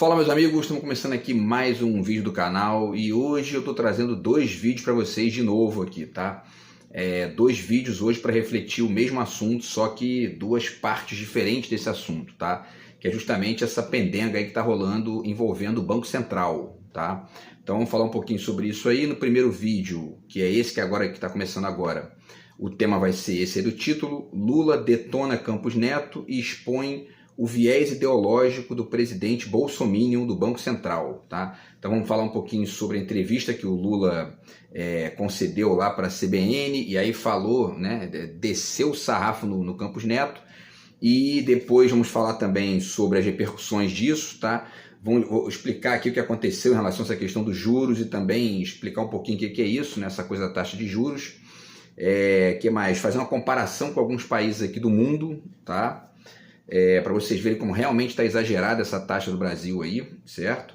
Fala meus amigos, estamos começando aqui mais um vídeo do canal e hoje eu estou trazendo dois vídeos para vocês de novo aqui, tá? Dois vídeos hoje para refletir o mesmo assunto, só que duas partes diferentes desse assunto, tá? Que é justamente essa pendenga aí que está rolando envolvendo o Banco Central, tá? Então vamos falar um pouquinho sobre isso aí no primeiro vídeo, que é esse que está começando agora. O tema vai ser esse aí do título: Lula detona Campos Neto e expõe o viés ideológico do presidente bolsominion do Banco Central, tá? Então vamos falar um pouquinho sobre a entrevista que o Lula concedeu lá para a CBN, e aí falou, né, desceu o sarrafo no Campos Neto, e depois vamos falar também sobre as repercussões disso, tá? Vou explicar aqui o que aconteceu em relação a essa questão dos juros e também explicar um pouquinho o que é isso, né, essa coisa da taxa de juros. Que mais? Fazer uma comparação com alguns países aqui do mundo, tá? Para vocês verem como realmente está exagerada essa taxa do Brasil aí, certo?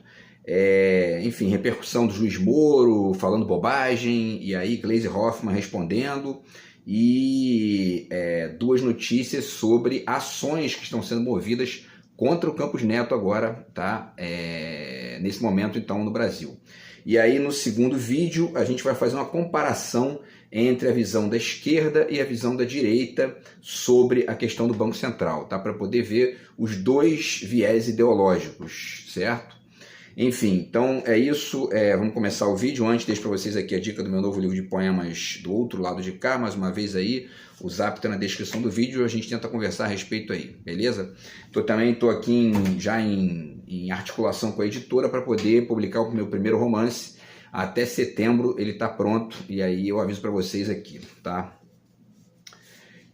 Enfim, repercussão do juiz Moro falando bobagem, e aí Gleisi Hoffmann respondendo, e duas notícias sobre ações que estão sendo movidas contra o Campos Neto agora, tá? Nesse momento então no Brasil. E aí no segundo vídeo a gente vai fazer uma comparação entre a visão da esquerda e a visão da direita sobre a questão do Banco Central, tá? Para poder ver os dois viés ideológicos, certo? Enfim, então é isso, vamos começar o vídeo. Antes, deixo para vocês aqui a dica do meu novo livro de poemas Do Outro Lado de Cá, mais uma vez aí, o zap está na descrição do vídeo, a gente tenta conversar a respeito aí, beleza? Também estou aqui já em articulação com a editora para poder publicar o meu primeiro romance. Até setembro ele está pronto, e aí eu aviso para vocês aqui, tá?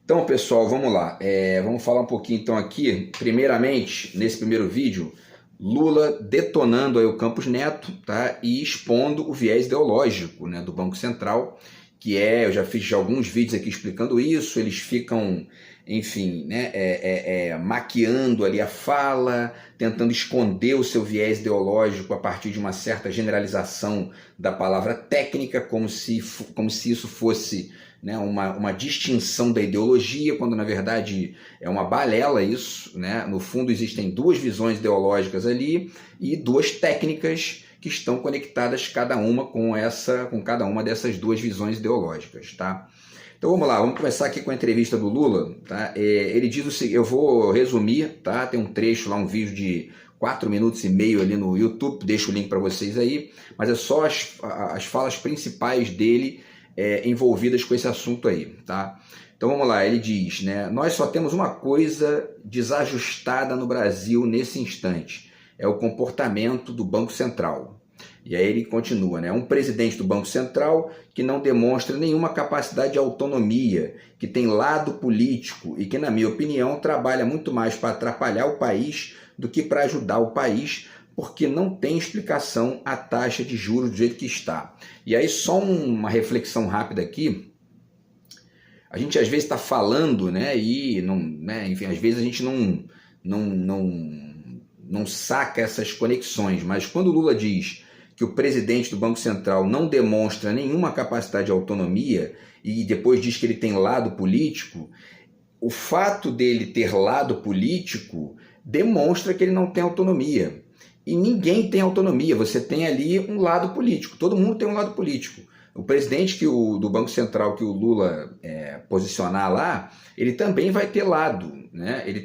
Então, pessoal, vamos lá. Vamos falar um pouquinho então aqui, primeiramente, nesse primeiro vídeo, Lula detonando aí o Campos Neto, tá? E expondo o viés ideológico, né, do Banco Central, que eu já fiz alguns vídeos aqui explicando isso. Eles ficam, enfim, né, maquiando ali a fala, tentando esconder o seu viés ideológico a partir de uma certa generalização da palavra técnica, como se isso fosse, né, uma distinção da ideologia, quando na verdade é uma balela isso, né? No fundo existem duas visões ideológicas ali e duas técnicas que estão conectadas cada uma com cada uma dessas duas visões ideológicas, tá? Então vamos lá, vamos começar aqui com a entrevista do Lula, tá? Ele diz o seguinte, eu vou resumir, tá? Tem um trecho lá, um vídeo de 4 minutos e meio ali no YouTube, deixo o link para vocês aí, mas é só as falas principais dele envolvidas com esse assunto aí, tá? Então vamos lá, ele diz, né? Nós só temos uma coisa desajustada no Brasil nesse instante, é o comportamento do Banco Central. E aí ele continua, né? Um presidente do Banco Central que não demonstra nenhuma capacidade de autonomia, que tem lado político e que, na minha opinião, trabalha muito mais para atrapalhar o país do que para ajudar o país, porque não tem explicação a taxa de juros do jeito que está. E aí só uma reflexão rápida aqui. A gente às vezes está falando, né? E não, né? Enfim, às vezes a gente não saca essas conexões, mas quando o Lula diz que o presidente do Banco Central não demonstra nenhuma capacidade de autonomia e depois diz que ele tem lado político, o fato dele ter lado político demonstra que ele não tem autonomia. E ninguém tem autonomia, você tem ali um lado político, todo mundo tem um lado político. O presidente do Banco Central que o Lula posicionar lá, ele também vai ter lado, né? Ele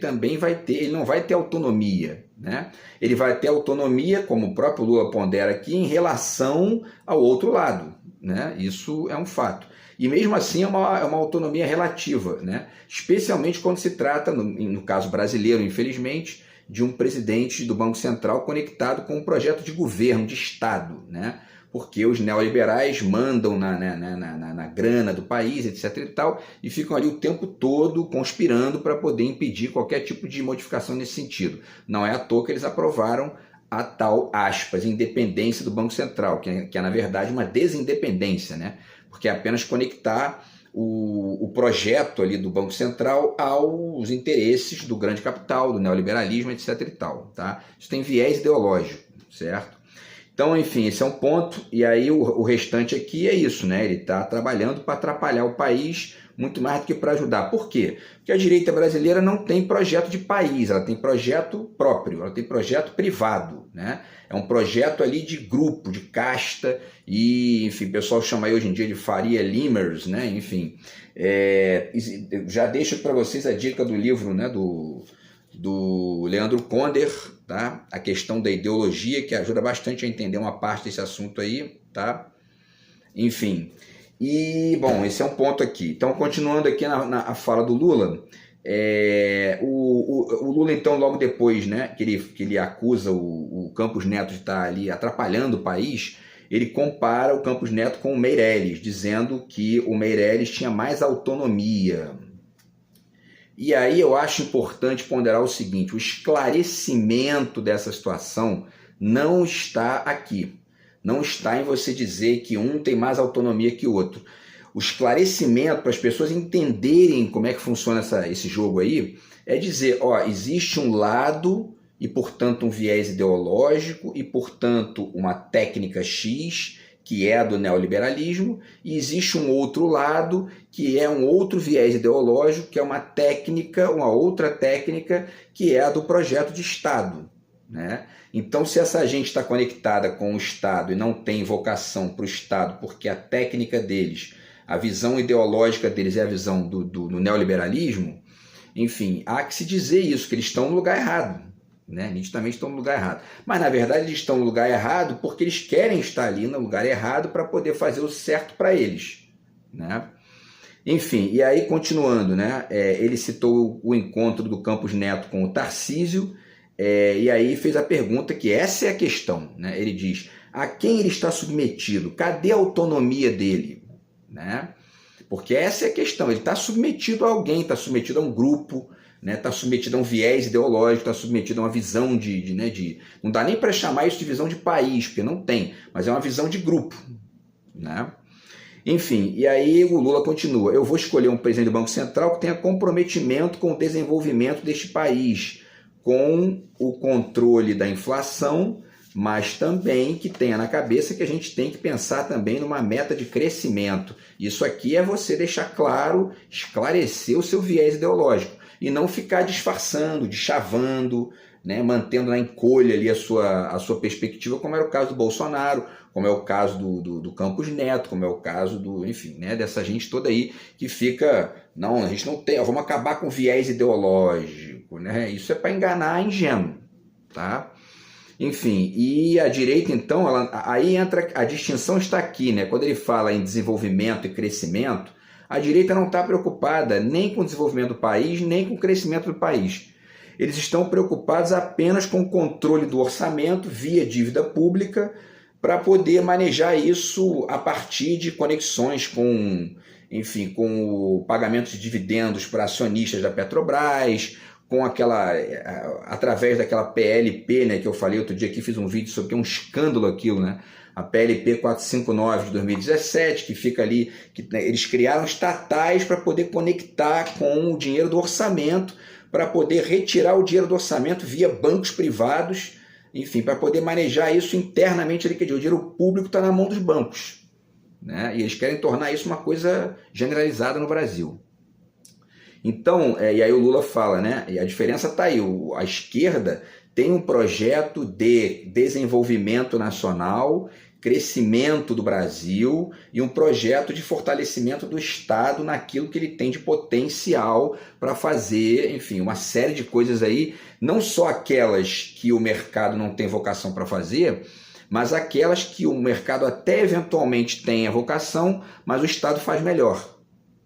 não vai ter autonomia, né? Ele vai ter autonomia, como o próprio Lula pondera aqui, em relação ao outro lado, né? Isso é um fato. E mesmo assim é uma autonomia relativa, né? Especialmente quando se trata, no caso brasileiro, infelizmente, de um presidente do Banco Central conectado com um projeto de governo, de Estado, né? Porque os neoliberais mandam na grana do país, etc. e tal, e ficam ali o tempo todo conspirando para poder impedir qualquer tipo de modificação nesse sentido. Não é à toa que eles aprovaram a tal, aspas, independência do Banco Central, que é na verdade uma desindependência, né? Porque é apenas conectar o projeto ali do Banco Central aos interesses do grande capital, do neoliberalismo, etc. e tal, tá? Isso tem viés ideológico, certo? Então, enfim, esse é um ponto, e aí o restante aqui é isso, né? Ele está trabalhando para atrapalhar o país, muito mais do que para ajudar. Por quê? Porque a direita brasileira não tem projeto de país, ela tem projeto próprio, ela tem projeto privado, né? É um projeto ali de grupo, de casta, e, enfim, o pessoal chama aí hoje em dia de Faria Limers, né? Enfim, já deixo para vocês a dica do livro, né, do Leandro Conder, tá? A questão da ideologia, que ajuda bastante a entender uma parte desse assunto aí, tá? Enfim, e, bom, esse é um ponto aqui. Então, continuando aqui na fala do Lula, o Lula, então, logo depois, né, que ele acusa o Campos Neto de estar ali atrapalhando o país, ele compara o Campos Neto com o Meirelles, dizendo que o Meirelles tinha mais autonomia. E aí eu acho importante ponderar o seguinte: o esclarecimento dessa situação não está aqui. Não está em você dizer que um tem mais autonomia que o outro. O esclarecimento, para as pessoas entenderem como é que funciona esse jogo aí, é dizer, ó, existe um lado e, portanto, um viés ideológico e, portanto, uma técnica X, que é a do neoliberalismo, e existe um outro lado, que é um outro viés ideológico, que é uma técnica, uma outra técnica, que é a do projeto de Estado, né? Então, se essa gente está conectada com o Estado e não tem vocação para o Estado, porque a técnica deles, a visão ideológica deles é a visão do neoliberalismo, enfim, há que se dizer isso, que eles estão no lugar errado, né? Nitidamente estão no lugar errado. Mas, na verdade, eles estão no lugar errado porque eles querem estar ali no lugar errado para poder fazer o certo para eles, né? Enfim, e aí, continuando, né? Ele citou o encontro do Campos Neto com o Tarcísio, e aí fez a pergunta, que essa é a questão, né? Ele diz, a quem ele está submetido? Cadê a autonomia dele? Né? Porque essa é a questão, ele está submetido a alguém, está submetido a um grupo, né? Está submetido a um viés ideológico, está submetido a uma visão não dá nem para chamar isso de visão de país, porque não tem, mas é uma visão de grupo, né? Enfim, e aí o Lula continua, eu vou escolher um presidente do Banco Central que tenha comprometimento com o desenvolvimento deste país, com o controle da inflação, mas também que tenha na cabeça que a gente tem que pensar também numa meta de crescimento. Isso aqui é você deixar claro, esclarecer o seu viés ideológico e não ficar disfarçando, deschavando, né, mantendo na encolha ali a sua perspectiva, como era o caso do Bolsonaro, como é o caso do Campos Neto, como é o caso enfim, né, dessa gente toda aí que fica, não, a gente não tem, vamos acabar com o viés ideológico, né? Isso é para enganar ingênuo, tá? Enfim, e a direita, então, aí entra, a distinção está aqui, né? Quando ele fala em desenvolvimento e crescimento, a direita não está preocupada nem com o desenvolvimento do país, nem com o crescimento do país. Eles estão preocupados apenas com o controle do orçamento via dívida pública, para poder manejar isso a partir de conexões com, enfim, com o pagamento de dividendos para acionistas da Petrobras, com através daquela PLP, né, que eu falei outro dia aqui, fiz um vídeo sobre que é um escândalo aquilo, né? A PLP 459 de 2017, que fica ali, eles criaram estatais para poder conectar com o dinheiro do orçamento, para poder retirar o dinheiro do orçamento via bancos privados, enfim, para poder manejar isso internamente, ali, que o dinheiro público está na mão dos bancos, né? E eles querem tornar isso uma coisa generalizada no Brasil. Então, e aí o Lula fala, né? E a diferença está aí, a esquerda tem um projeto de desenvolvimento nacional, crescimento do Brasil e um projeto de fortalecimento do Estado naquilo que ele tem de potencial para fazer, enfim, uma série de coisas aí, não só aquelas que o mercado não tem vocação para fazer, mas aquelas que o mercado até eventualmente tem a vocação, mas o Estado faz melhor.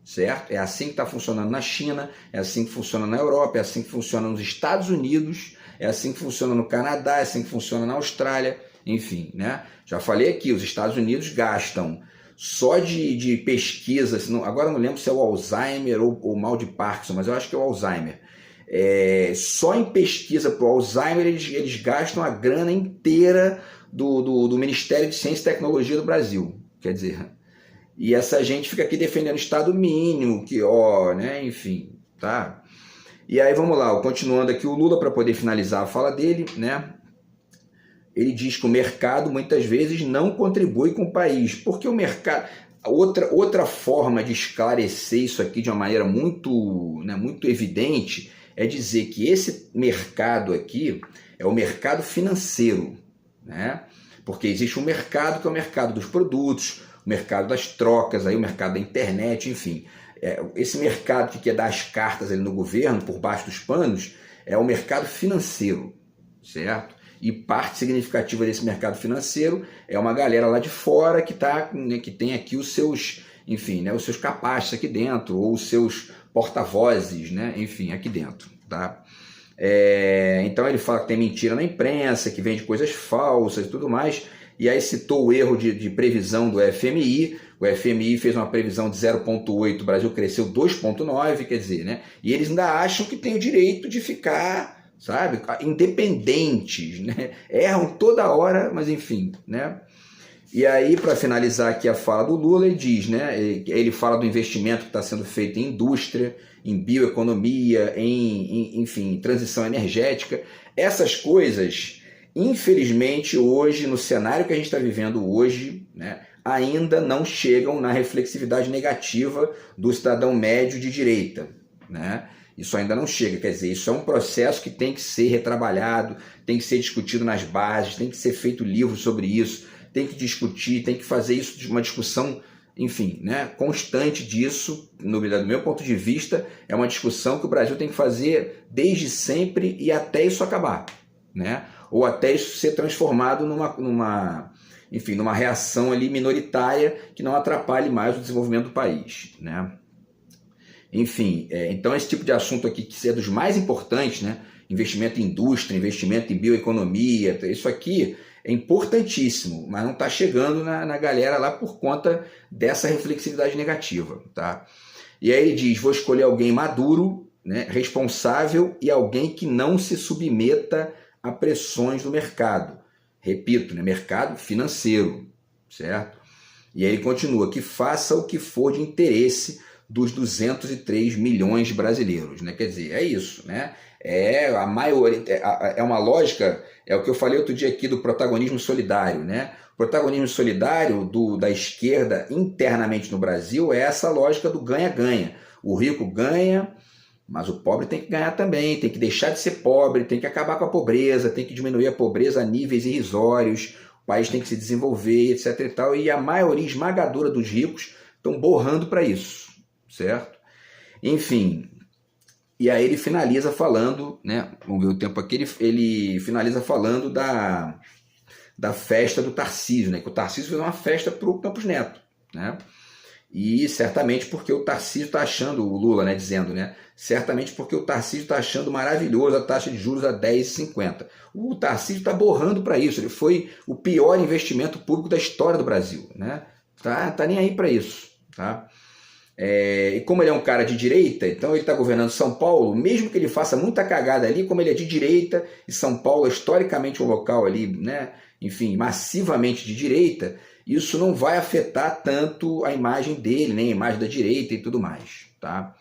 Certo? É assim que está funcionando na China, é assim que funciona na Europa, é assim que funciona nos Estados Unidos, é assim que funciona no Canadá, é assim que funciona na Austrália, enfim, né? Já falei aqui, os Estados Unidos gastam só de pesquisa, agora não lembro se é o Alzheimer ou o mal de Parkinson, mas eu acho que é o Alzheimer. Só em pesquisa para o Alzheimer eles gastam a grana inteira do Ministério de Ciência e Tecnologia do Brasil, quer dizer... E essa gente fica aqui defendendo o Estado mínimo, né? Enfim, tá? E aí vamos lá, continuando aqui, o Lula, para poder finalizar a fala dele, né? Ele diz que o mercado muitas vezes não contribui com o país, porque o mercado... outra forma de esclarecer isso aqui de uma maneira muito, né, muito evidente é dizer que esse mercado aqui é o mercado financeiro, né? Porque existe um mercado que é o mercado dos produtos, o mercado das trocas, aí o mercado da internet, enfim. Esse mercado que quer dar as cartas ali no governo, por baixo dos panos, é o mercado financeiro, certo? E parte significativa desse mercado financeiro é uma galera lá de fora que, né, que tem aqui os seus, enfim, né, os seus capachos aqui dentro, ou os seus porta-vozes, né, enfim, aqui dentro, tá? Então ele fala que tem mentira na imprensa, que vende coisas falsas e tudo mais, e aí citou o erro de previsão do FMI. O FMI fez uma previsão de 0,8, o Brasil cresceu 2,9, quer dizer, né? E eles ainda acham que tem o direito de ficar, sabe, independentes, né? Erram toda hora, mas enfim, né? E aí, para finalizar aqui a fala do Lula, ele diz, né? Ele fala do investimento que está sendo feito em indústria, em bioeconomia, enfim, transição energética. Essas coisas, infelizmente, hoje, no cenário que a gente está vivendo hoje, né, ainda não chegam na reflexividade negativa do cidadão médio de direita, né? Isso ainda não chega, quer dizer, isso é um processo que tem que ser retrabalhado, tem que ser discutido nas bases, tem que ser feito livro sobre isso, tem que discutir, tem que fazer isso de uma discussão, enfim, né, constante disso. Do meu ponto de vista, é uma discussão que o Brasil tem que fazer desde sempre e até isso acabar, né? Ou até isso ser transformado numa reação ali minoritária que não atrapalhe mais o desenvolvimento do país, né? Enfim, então esse tipo de assunto aqui, que é dos mais importantes, né? Investimento em indústria, investimento em bioeconomia, isso aqui é importantíssimo, mas não está chegando na galera lá por conta dessa reflexividade negativa, tá? E aí ele diz, vou escolher alguém maduro, né, responsável e alguém que não se submeta a pressões do mercado. Repito, né, mercado financeiro, certo? E aí ele continua, que faça o que for de interesse dos 203 milhões de brasileiros, né? Quer dizer, é isso, né? A maioria, é uma lógica, é o que eu falei outro dia aqui do protagonismo solidário, né? O protagonismo solidário da esquerda internamente no Brasil é essa lógica do ganha-ganha. O rico ganha, mas o pobre tem que ganhar também, tem que deixar de ser pobre, tem que acabar com a pobreza, tem que diminuir a pobreza a níveis irrisórios, o país tem que se desenvolver, etc. e tal, e a maioria esmagadora dos ricos estão borrando para isso, certo? Enfim, e aí ele finaliza falando, né? Vamos ver o tempo aqui, ele finaliza falando da festa do Tarcísio, né? Que o Tarcísio fez uma festa para o Campos Neto, né? E certamente porque o Tarcísio está achando, o Lula, né, dizendo, né? Certamente porque o Tarcísio está achando maravilhoso a taxa de juros a 10,50. O Tarcísio está borrando para isso, ele foi o pior investimento público da história do Brasil, né? Tá nem aí para isso, tá? E como ele é um cara de direita, então ele está governando São Paulo, mesmo que ele faça muita cagada ali, como ele é de direita, e São Paulo é historicamente um local ali, né, enfim, massivamente de direita, isso não vai afetar tanto a imagem dele, nem a imagem da direita e tudo mais, tá?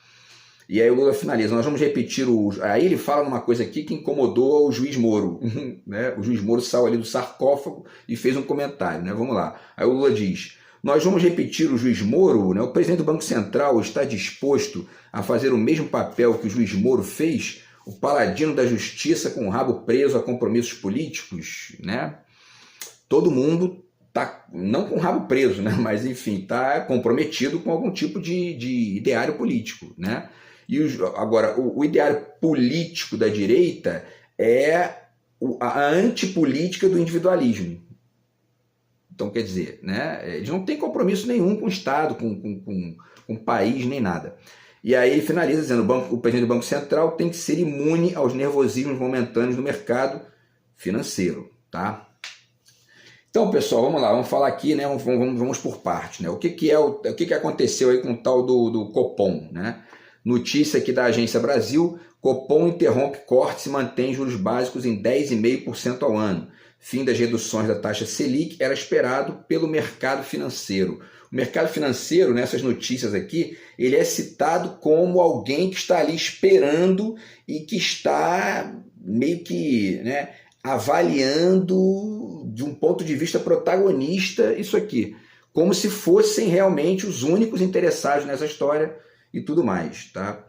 E aí o Lula finaliza, nós vamos repetir Aí ele fala numa coisa aqui que incomodou o juiz Moro, né? O juiz Moro saiu ali do sarcófago e fez um comentário, né? Vamos lá. Aí o Lula diz, nós vamos repetir o juiz Moro, né? O presidente do Banco Central está disposto a fazer o mesmo papel que o juiz Moro fez, o paladino da justiça com o rabo preso a compromissos políticos, né? Todo mundo tá, não com o rabo preso, né? Mas enfim, está comprometido com algum tipo de ideário político, né? E agora, o ideário político da direita é a antipolítica do individualismo. Então, quer dizer, né, eles não têm compromisso nenhum com o Estado, com o país, nem nada. E aí ele finaliza dizendo, o presidente do Banco Central tem que ser imune aos nervosismos momentâneos do mercado financeiro, tá? Então, pessoal, vamos lá, vamos falar aqui, né, vamos por parte, né? O que aconteceu aí com o tal do Copom, né? Notícia aqui da Agência Brasil, Copom interrompe cortes e mantém juros básicos em 10,5% ao ano. Fim das reduções da taxa Selic era esperado pelo mercado financeiro. O mercado financeiro, nessas notícias aqui, ele é citado como alguém que está ali esperando e que está meio que, né, avaliando de um ponto de vista protagonista isso aqui. como se fossem realmente os únicos interessados nessa história e tudo mais, tá?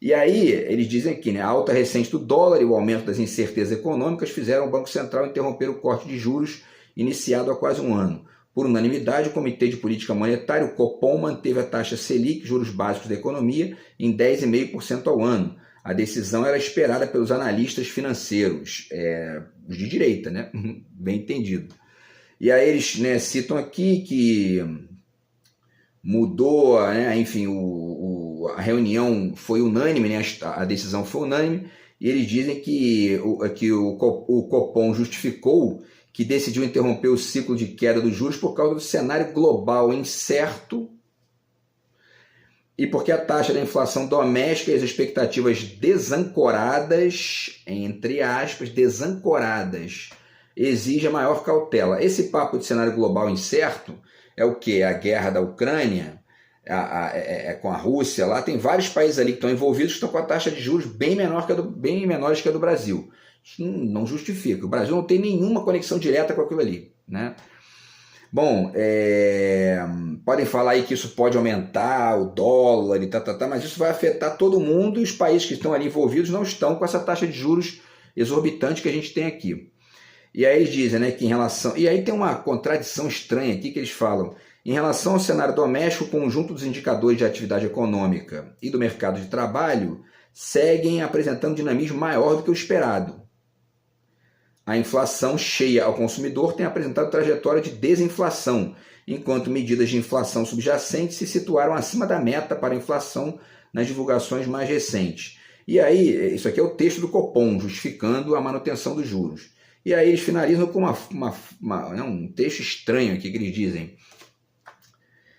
E aí, eles dizem aqui, né, a alta recente do dólar e o aumento das incertezas econômicas fizeram o Banco Central interromper o corte de juros iniciado há quase um ano. Por unanimidade, o Comitê de Política Monetária, o Copom, manteve a taxa Selic, juros básicos da economia, em 10,5% ao ano. A decisão era esperada pelos analistas financeiros, os de direita, né? Bem entendido. E aí eles, né, citam aqui que mudou, né, enfim, a reunião foi unânime, né, a decisão foi unânime, e eles dizem que o Copom justificou que decidiu interromper o ciclo de queda dos juros por causa do cenário global incerto e porque a taxa da inflação doméstica e as expectativas desancoradas, entre aspas, desancoradas, exige maior cautela. Esse papo de cenário global incerto é o quê? A guerra da Ucrânia com a Rússia, lá tem vários países ali que estão envolvidos que estão com a taxa de juros bem menores que a do Brasil. Isso não justifica. O Brasil não tem nenhuma conexão direta com aquilo ali, né? Bom, podem falar aí que isso pode aumentar o dólar e mas isso vai afetar todo mundo e os países que estão ali envolvidos não estão com essa taxa de juros exorbitante que a gente tem aqui. E aí eles dizem, né, que em relação... E aí tem uma contradição estranha aqui que eles falam. Em relação ao cenário doméstico, o conjunto dos indicadores de atividade econômica e do mercado de trabalho seguem apresentando dinamismo maior do que o esperado. A inflação cheia ao consumidor tem apresentado trajetória de desinflação, enquanto medidas de inflação subjacente se situaram acima da meta para a inflação nas divulgações mais recentes. E aí, isso aqui é o texto do Copom, justificando a manutenção dos juros. E aí eles finalizam com um texto estranho aqui que eles dizem.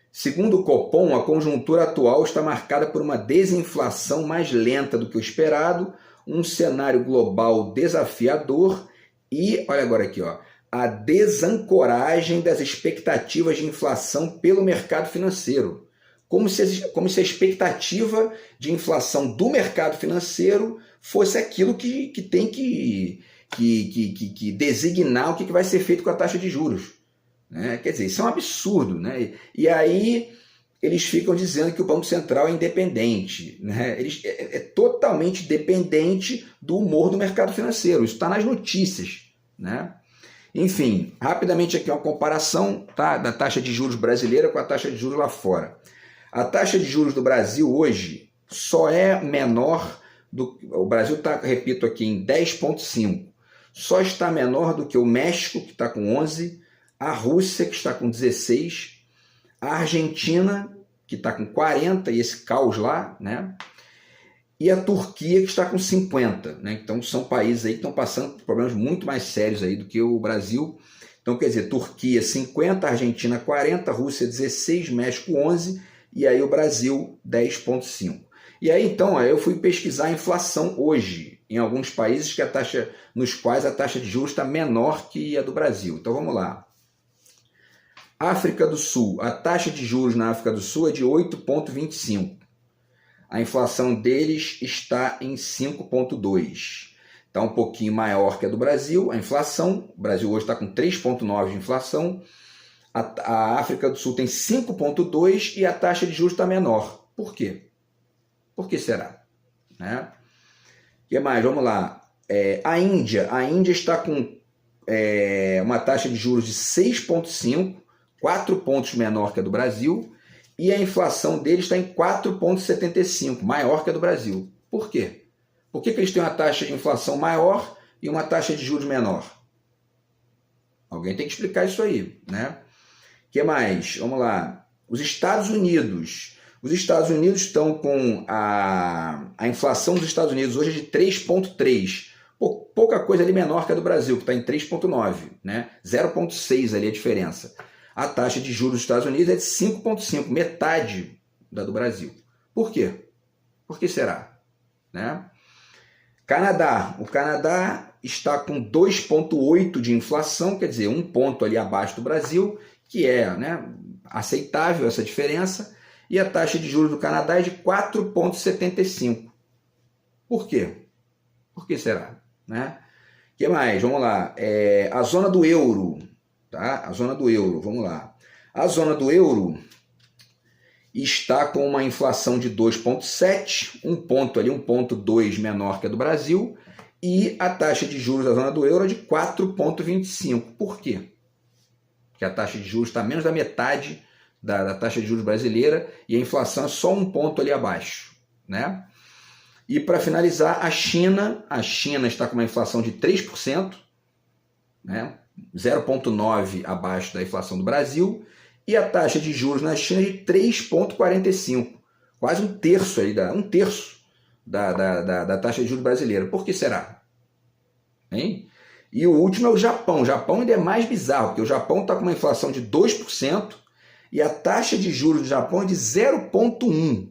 Segundo o Copom, a conjuntura atual está marcada por uma desinflação mais lenta do que o esperado, um cenário global desafiador e, olha agora aqui, ó, a desancoragem das expectativas de inflação pelo mercado financeiro. Como se a expectativa de inflação do mercado financeiro fosse aquilo que tem que designar o que vai ser feito com a taxa de juros. Né? Quer dizer, isso é um absurdo. Né? E aí eles ficam dizendo que o Banco Central é independente. Né? É totalmente dependente do humor do mercado financeiro. Isso está nas notícias. Né? Enfim, rapidamente aqui uma comparação, tá, da taxa de juros brasileira com a taxa de juros lá fora. A taxa de juros do Brasil hoje só é menor o Brasil está, repito aqui, em 10,5. Só está menor do que o México, que está com 11, a Rússia, que está com 16, a Argentina, que está com 40, e esse caos lá, né? E a Turquia, que está com 50. Né? Então, são países aí que estão passando por problemas muito mais sérios aí do que o Brasil. Então, quer dizer, Turquia 50, Argentina 40, Rússia 16, México 11, e aí o Brasil 10,5. E aí, então, eu fui pesquisar a inflação hoje, em alguns países nos quais a taxa de juros está menor que a do Brasil. Então, vamos lá. África do Sul. A taxa de juros na África do Sul é de 8,25. A inflação deles está em 5,2. Está um pouquinho maior que a do Brasil. A inflação, o Brasil hoje está com 3,9 de inflação. A África do Sul tem 5,2 e a taxa de juros está menor. Por quê? Por que será? Né? O que mais? Vamos lá. A Índia está com uma taxa de juros de 6,5, 4 pontos menor que a do Brasil, e a inflação deles está em 4,75, maior que a do Brasil. Por quê? Por que eles têm uma taxa de inflação maior e uma taxa de juros menor? Alguém tem que explicar isso aí, né? O que mais? Vamos lá. Os Estados Unidos estão com a inflação dos Estados Unidos hoje é de 3,3. Pouca coisa ali menor que a do Brasil, que está em 3,9, né? 0,6 ali a diferença. A taxa de juros dos Estados Unidos é de 5,5, metade da do Brasil. Por quê? Por que será? Né? Canadá. O Canadá está com 2,8 de inflação, quer dizer, um ponto ali abaixo do Brasil, que é, né, aceitável essa diferença, e a taxa de juros do Canadá é de 4,75. Por quê? Por que será? Né? O que mais? Vamos lá. A zona do euro. Tá? A zona do euro, vamos lá. A zona do euro está com uma inflação de 2,7, um ponto ali, 1,2 menor que a do Brasil, e a taxa de juros da zona do euro é de 4,25. Por quê? Porque a taxa de juros está menos da metade da taxa de juros brasileira e a inflação é só um ponto ali abaixo, né? E para finalizar, a China está com uma inflação de 3%, né? 0,9 abaixo da inflação do Brasil, e a taxa de juros na China é de 3,45, quase um terço da taxa de juros brasileira. Por que será? Hein? E o último é o Japão. O Japão ainda é mais bizarro, porque o Japão está com uma inflação de 2% e a taxa de juros do Japão é de 0,1.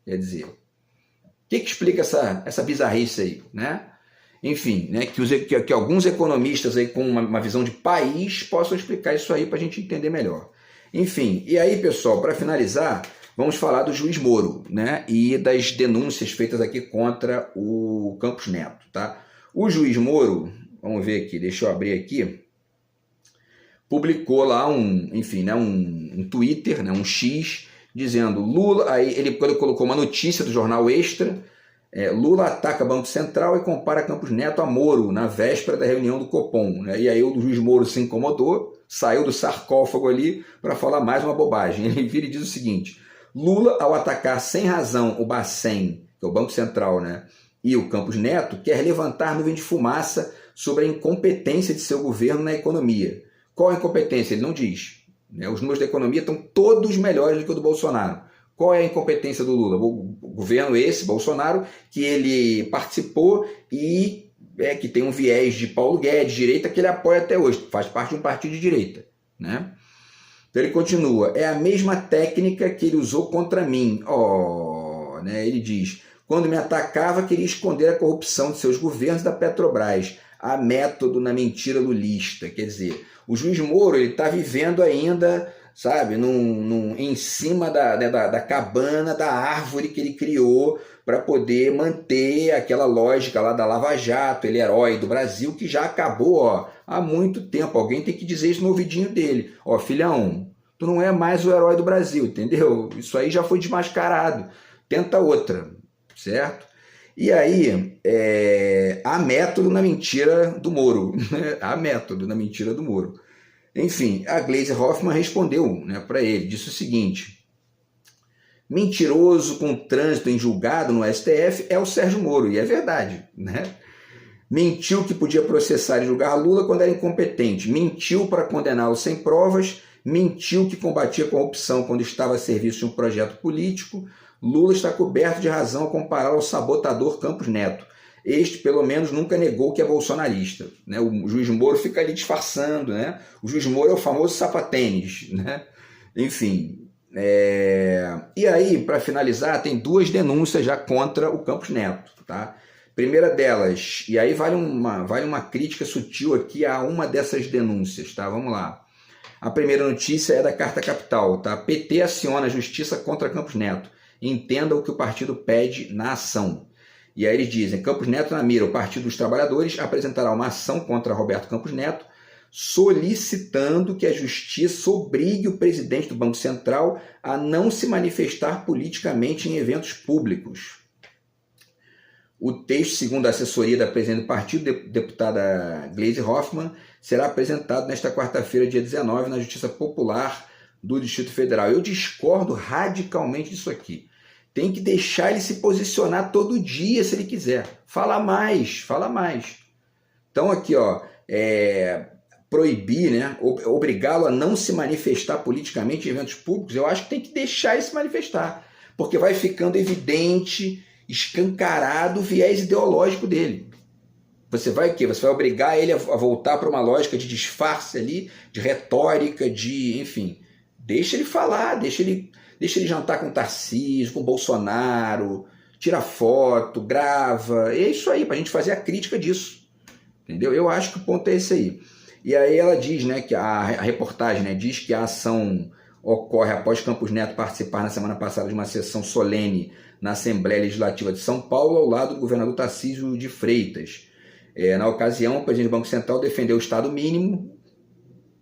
Quer dizer, o que explica essa bizarrice aí, né? Enfim, né, que alguns economistas aí com uma visão de país possam explicar isso aí para a gente entender melhor. Enfim, e aí, pessoal, para finalizar, vamos falar do juiz Moro, né, e das denúncias feitas aqui contra o Campos Neto, tá? O juiz Moro, vamos ver aqui, deixa eu abrir aqui, publicou lá um Twitter, né, um X, dizendo Lula, aí ele colocou uma notícia do jornal Extra, Lula ataca Banco Central e compara Campos Neto a Moro na véspera da reunião do Copom, né? E aí o juiz Moro se incomodou, saiu do sarcófago ali para falar mais uma bobagem. Ele vira e diz o seguinte: Lula, ao atacar sem razão o Bacen, que é o Banco Central, né, e o Campos Neto, quer levantar nuvem de fumaça sobre a incompetência de seu governo na economia. Qual a incompetência? Ele não diz, né? Os números da economia estão todos melhores do que o do Bolsonaro. Qual é a incompetência do Lula? O governo Bolsonaro, que ele participou e que tem um viés de Paulo Guedes, direita, que ele apoia até hoje, faz parte de um partido de direita, né? Então ele continua, é a mesma técnica que ele usou contra mim. Né? Ele diz, quando me atacava, queria esconder a corrupção de seus governos da Petrobras. Há método na mentira lulista. Quer dizer, o juiz Moro está vivendo ainda, sabe, em cima da cabana, da árvore que ele criou para poder manter aquela lógica lá da Lava Jato, ele é herói do Brasil, que já acabou há muito tempo. Alguém tem que dizer isso no ouvidinho dele. Filhão, tu não é mais o herói do Brasil, entendeu? Isso aí já foi desmascarado. Tenta outra, certo? E aí, há método na mentira do Moro. Há método na mentira do Moro. Enfim, a Gleisi Hoffmann respondeu, né, para ele, disse o seguinte: mentiroso com trânsito em julgado no STF é o Sérgio Moro, e é verdade, né? Mentiu que podia processar e julgar Lula quando era incompetente, mentiu para condená-lo sem provas, mentiu que combatia a corrupção quando estava a serviço de um projeto político. Lula está coberto de razão ao compará-lo ao sabotador Campos Neto. Este, pelo menos, nunca negou que é bolsonarista, né? O juiz Moro fica ali disfarçando, né? O juiz Moro é o famoso sapatênis, né? Enfim. E aí, para finalizar, tem duas denúncias já contra o Campos Neto, tá? Primeira delas, e aí vale uma crítica sutil aqui a uma dessas denúncias, tá? Vamos lá. A primeira notícia é da Carta Capital, tá? PT aciona a justiça contra Campos Neto. Entenda o que o partido pede na ação. E aí eles dizem, Campos Neto na mira, o Partido dos Trabalhadores apresentará uma ação contra Roberto Campos Neto, solicitando que a justiça obrigue o presidente do Banco Central a não se manifestar politicamente em eventos públicos. O texto, segundo a assessoria da presidente do partido, deputada Gleisi Hoffmann, será apresentado nesta quarta-feira, dia 19, na Justiça Popular do Distrito Federal. Eu discordo radicalmente disso aqui. Tem que deixar ele se posicionar todo dia, se ele quiser. Fala mais. Então aqui, proibir, né, obrigá-lo a não se manifestar politicamente em eventos públicos, eu acho que tem que deixar ele se manifestar, porque vai ficando evidente, escancarado o viés ideológico dele. Você vai o quê? Você vai obrigar ele a voltar para uma lógica de disfarce ali, de retórica, enfim. Deixa ele falar, deixa ele jantar com o Tarcísio, com o Bolsonaro, tira foto, grava, é isso aí, para a gente fazer a crítica disso, entendeu? Eu acho que o ponto é esse aí. E aí ela diz, né, que a reportagem, né, diz que a ação ocorre após Campos Neto participar na semana passada de uma sessão solene na Assembleia Legislativa de São Paulo, ao lado do governador Tarcísio de Freitas. Na ocasião, o presidente do Banco Central defendeu o Estado mínimo,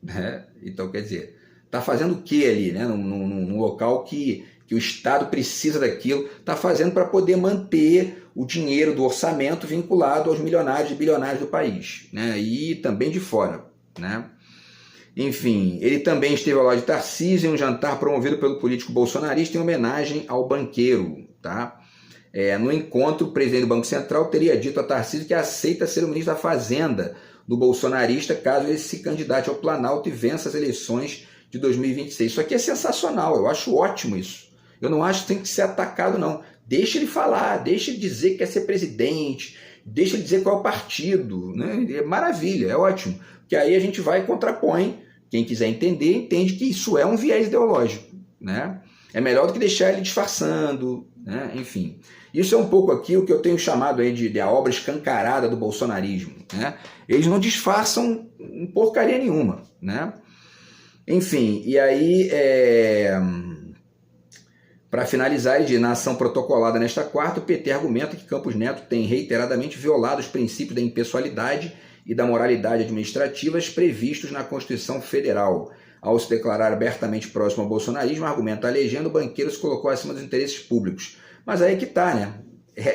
né? Então, quer dizer, Está fazendo o que ali, né? Num local que o Estado precisa daquilo, está fazendo para poder manter o dinheiro do orçamento vinculado aos milionários e bilionários do país, né? E também de fora, né? Enfim, ele também esteve ao lado de Tarcísio em um jantar promovido pelo político bolsonarista em homenagem ao banqueiro, tá? No encontro, o presidente do Banco Central teria dito a Tarcísio que aceita ser o ministro da Fazenda do bolsonarista caso ele se candidate ao Planalto e vença as eleições de 2026. Isso aqui é sensacional, eu acho ótimo isso. Eu não acho que tem que ser atacado, não. Deixa ele falar, deixa ele dizer que quer ser presidente, deixa ele dizer qual é o partido, né? É maravilha, é ótimo. Porque aí a gente vai e contrapõe. Quem quiser entender, entende que isso é um viés ideológico, né? É melhor do que deixar ele disfarçando, né? Enfim. Isso é um pouco aqui o que eu tenho chamado aí de a obra escancarada do bolsonarismo, né? Eles não disfarçam porcaria nenhuma, né? Enfim, e aí, para finalizar, ele diz, na ação protocolada nesta quarta, o PT argumenta que Campos Neto tem reiteradamente violado os princípios da impessoalidade e da moralidade administrativas previstos na Constituição Federal. Ao se declarar abertamente próximo ao bolsonarismo, argumenta a legenda, o banqueiro se colocou acima dos interesses públicos. Mas aí que tá, né?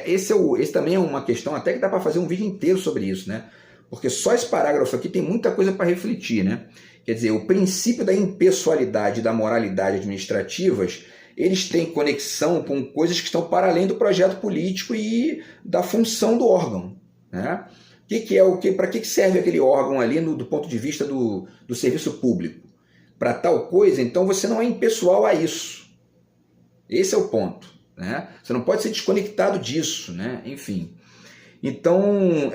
Esse também é uma questão, até que dá para fazer um vídeo inteiro sobre isso, né? Porque só esse parágrafo aqui tem muita coisa para refletir, né? Quer dizer, o princípio da impessoalidade e da moralidade administrativas, eles têm conexão com coisas que estão para além do projeto político e da função do órgão, né? Para que serve aquele órgão ali do ponto de vista do serviço público? Para tal coisa, então você não é impessoal a isso. Esse é o ponto, né? Você não pode ser desconectado disso, né? Enfim. Então,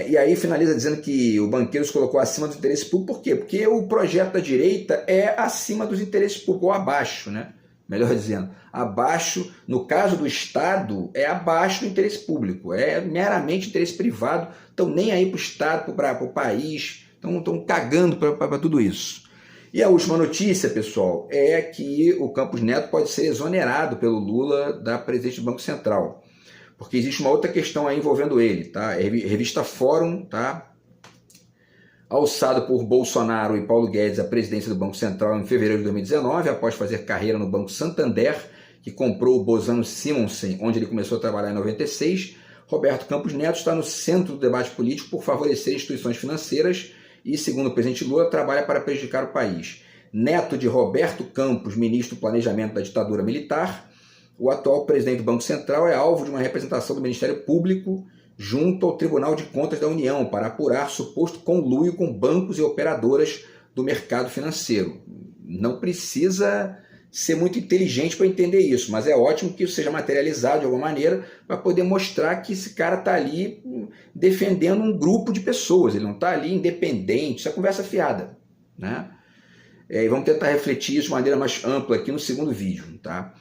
e aí finaliza dizendo que o banqueiro se colocou acima do interesse público. Por quê? Porque o projeto da direita é acima dos interesses públicos, ou abaixo, né? Melhor dizendo, abaixo, no caso do Estado, é abaixo do interesse público, é meramente interesse privado, estão nem aí para o Estado, para o país, estão cagando para tudo isso. E a última notícia, pessoal, é que o Campos Neto pode ser exonerado pelo Lula da presidência do Banco Central, porque existe uma outra questão aí envolvendo ele, tá? Revista Fórum, tá? Alçado por Bolsonaro e Paulo Guedes à presidência do Banco Central em fevereiro de 2019, após fazer carreira no Banco Santander, que comprou o Bozano Simonsen, onde ele começou a trabalhar em 96, Roberto Campos Neto está no centro do debate político por favorecer instituições financeiras e, segundo o presidente Lula, trabalha para prejudicar o país. Neto de Roberto Campos, ministro do Planejamento da ditadura militar, o atual presidente do Banco Central é alvo de uma representação do Ministério Público junto ao Tribunal de Contas da União para apurar suposto conluio com bancos e operadoras do mercado financeiro. Não precisa ser muito inteligente para entender isso, mas é ótimo que isso seja materializado de alguma maneira para poder mostrar que esse cara está ali defendendo um grupo de pessoas, ele não está ali independente, isso é conversa fiada, né? E vamos tentar refletir isso de maneira mais ampla aqui no segundo vídeo, tá?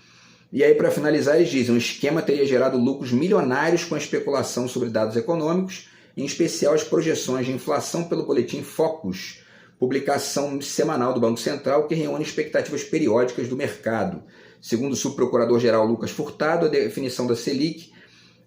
E aí, para finalizar, eles dizem, o esquema teria gerado lucros milionários com a especulação sobre dados econômicos, em especial as projeções de inflação pelo boletim Focus, publicação semanal do Banco Central que reúne expectativas periódicas do mercado. Segundo o subprocurador-geral Lucas Furtado, a definição da Selic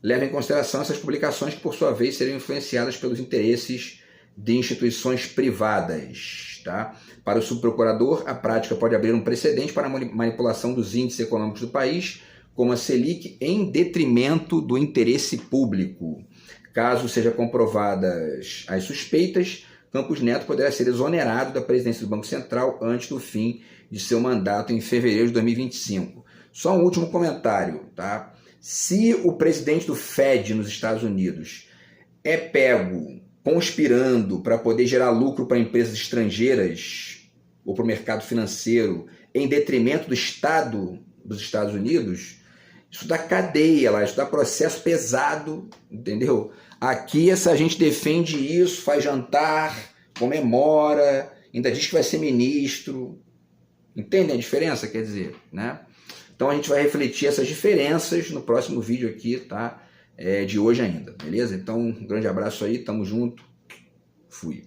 leva em consideração essas publicações que, por sua vez, seriam influenciadas pelos interesses de instituições privadas. Tá? Para o subprocurador, a prática pode abrir um precedente para a manipulação dos índices econômicos do país, como a Selic, em detrimento do interesse público. Caso sejam comprovadas as suspeitas, Campos Neto poderá ser exonerado da presidência do Banco Central antes do fim de seu mandato em fevereiro de 2025. Só um último comentário, tá? Se o presidente do Fed nos Estados Unidos é pego conspirando para poder gerar lucro para empresas estrangeiras ou para o mercado financeiro em detrimento do Estado dos Estados Unidos, isso dá cadeia lá, isso dá processo pesado, entendeu? Aqui essa gente defende isso, faz jantar, comemora, ainda diz que vai ser ministro. Entendem a diferença? Quer dizer, né? Então a gente vai refletir essas diferenças no próximo vídeo aqui, tá? De hoje ainda, beleza? Então um grande abraço aí, tamo junto, fui.